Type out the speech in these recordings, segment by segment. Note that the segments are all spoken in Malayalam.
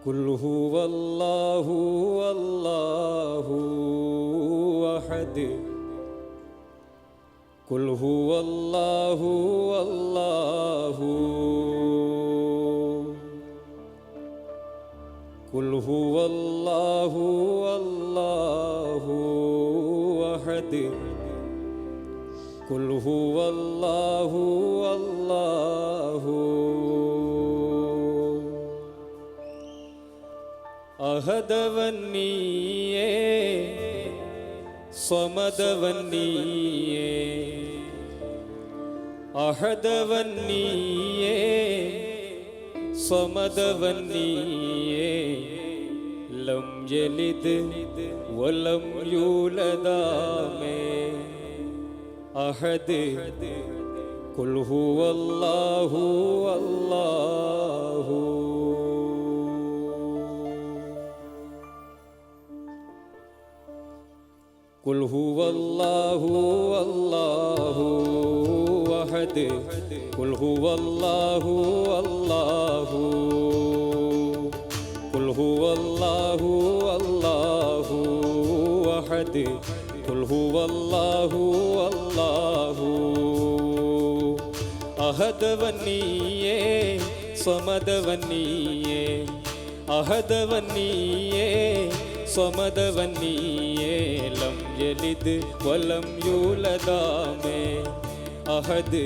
قل هو الله الله أحد قل هو الله الله قل هو الله الله أحد قل هو الله الله അഹദവൻ നീയേ സ്വമദവൻ നീയേ അഹദവൻ നീയേ സ്വമദവൻ നീയേ ലം യലിദ് വലം യൂലദാമേ അഹദ് ഖുൽ ഹുവല്ലാഹു അല്ലാഹു قل هو الله الله أحد قل هو الله الله قل هو الله الله أحد قل هو الله الله أحدവൻ നീയേ സ്വമദവൻ നീയേ അഹദവൻ നീയേ സ്വമദവൻ നീയേ ലം യലിദ് വലം യൂലദാമേ അഹദ്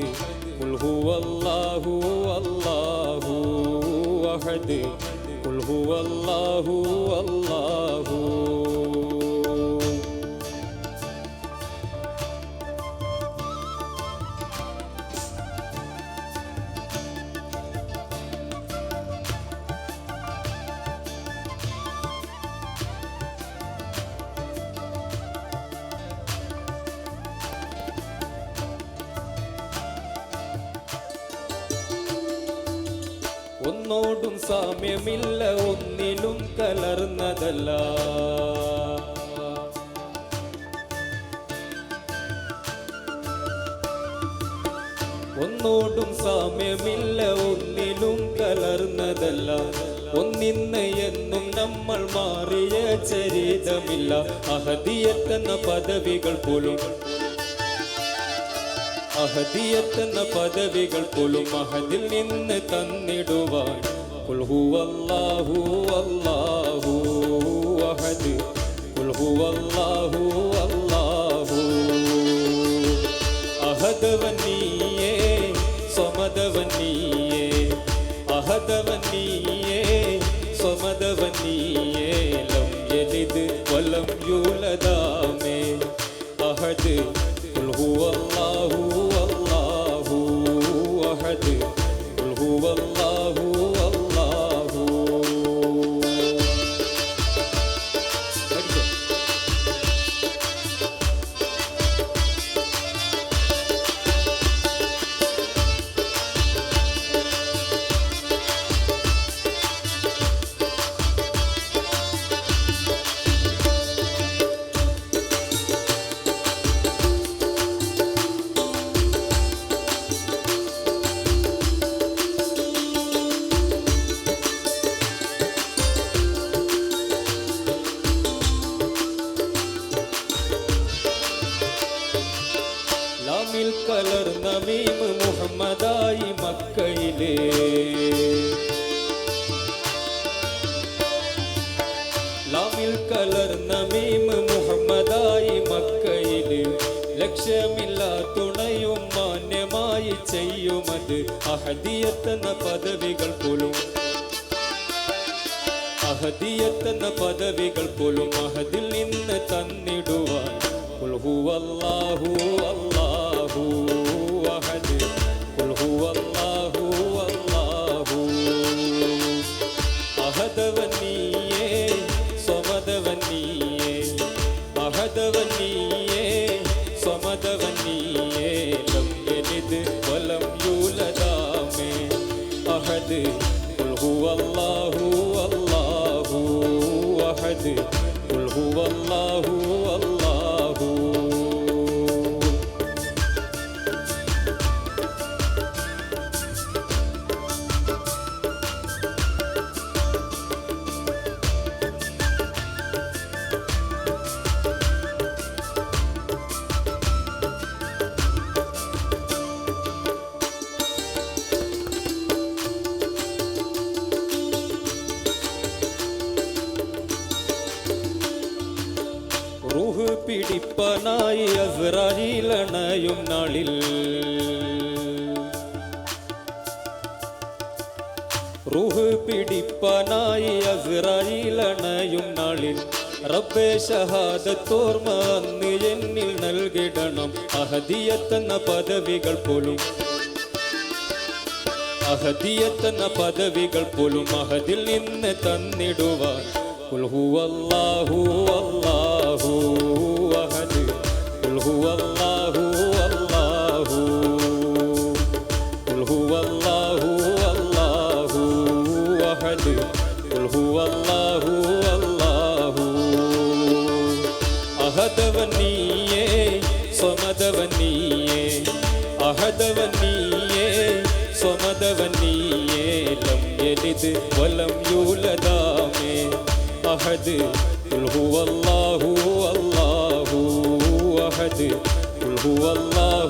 ഖുൽ ഹുവല്ലാഹു അല്ലാഹു അഹദ് ഖുൽ ഹുവല്ലാഹു അല്ലാഹു ഒന്നോടും സാമ്യമില്ല ഒന്നിലും കലർന്നതല്ല ഒന്നോടും സാമ്യമില്ല ഒന്നിലും കലർന്നതല്ല ഒന്നിന്ന് എന്നും നമ്മൾ മാറിയ ചരിതമില്ല അഹദിയത്തെന്ന പദവികൾ പോലും അഹദിയത്തെന്ന പദവികൾ പോലും അഹദിൽ നിന്ന് തന്നിടുവാൻ ഖുൽ ഹുവല്ലാഹു അല്ലാഹു അഹദ് ഖുൽ ഹുവല്ലാഹു അല്ലാഹു അഹദവൻ നീയേ സ്വമദവൻ നീയേ അഹദവൻ നീയേ സ്വമദവൻ നീയേ ലം യലിദ് വലം യൂലദാമേ അഹദ് ഖുൽ ഹുവല്ലാഹു അല്ലാഹു അഹദ് ഖുൽ ഹുവല്ലാഹു അല്ലാഹു ലാമിൽ കലർന്ന മീം മുഹമ്മദായി മക്കയിലെ ലാമിൽ കലർന്ന മീം മുഹമ്മദായി മക്കയിലെ ലക്ഷ്യമില്ല തുണയും മാന്യമായി ചെയ്യുമത് അഹദിയത്തെന്ന പദവികൾ പോലും അഹദിയത്തെന്ന പദവികൾ പോലും അഹദിൽ നിന്ന് തന്നിടുവാൻ ഖുൽ ഹുവല്ലാഹു അല്ലാഹു അഹദ് ഖുൽ ഹുവല്ലാഹു അല്ലാഹു അഹദവൻ നീയേ സ്വമദവൻ നീയേ അഹദവൻ നീയേ സ്വമദവൻ നീയേ ലം യലിദ് വലം യൂലദാമേ അഹദ് ഖുൽ ഹുവല്ലാഹു അല്ലാഹു അഹദ് ഖുൽ ഹുവല്ലാഹു അല്ലാഹു പിടിപ്പനായി അസ്രായീലണയും നാളിൽ റൂഹ് പിടിപ്പനായി അസ്രായീലണയും നാളിൽ റബ്ബേ ഷഹാദത്തോർമ്മ അന്ന് എന്നിൽ നൽകിടണം അഹദിയത്തെന്ന പദവികൾ പോലും അഹദിയത്തെന്ന പദവികൾ പോലും അഹദിൽ നിന്ന് തന്നിടുവാൻ ഖുൽ ഹുവല്ലാഹു അല്ലാഹു അഹദ് ഖുൽ ഹുവല്ലാഹു അല്ലാഹു ഖുൽ ഹുവല്ലാഹു അല്ലാഹു അഹദ് ഖുൽ ഹുവല്ലാഹു അല്ലാഹു അഹദവൻ നീയേ സ്വമദവൻ നീയേ അഹദവൻ നീയേ സ്വമദവൻ നീയേ ലം യലിദ് വലം യൂലദാമേ അഹദ് ഖുൽ ഹുവല്ലാഹു അല്ലാഹു അഹദ് ഖുൽ ഹുവല്ലാഹു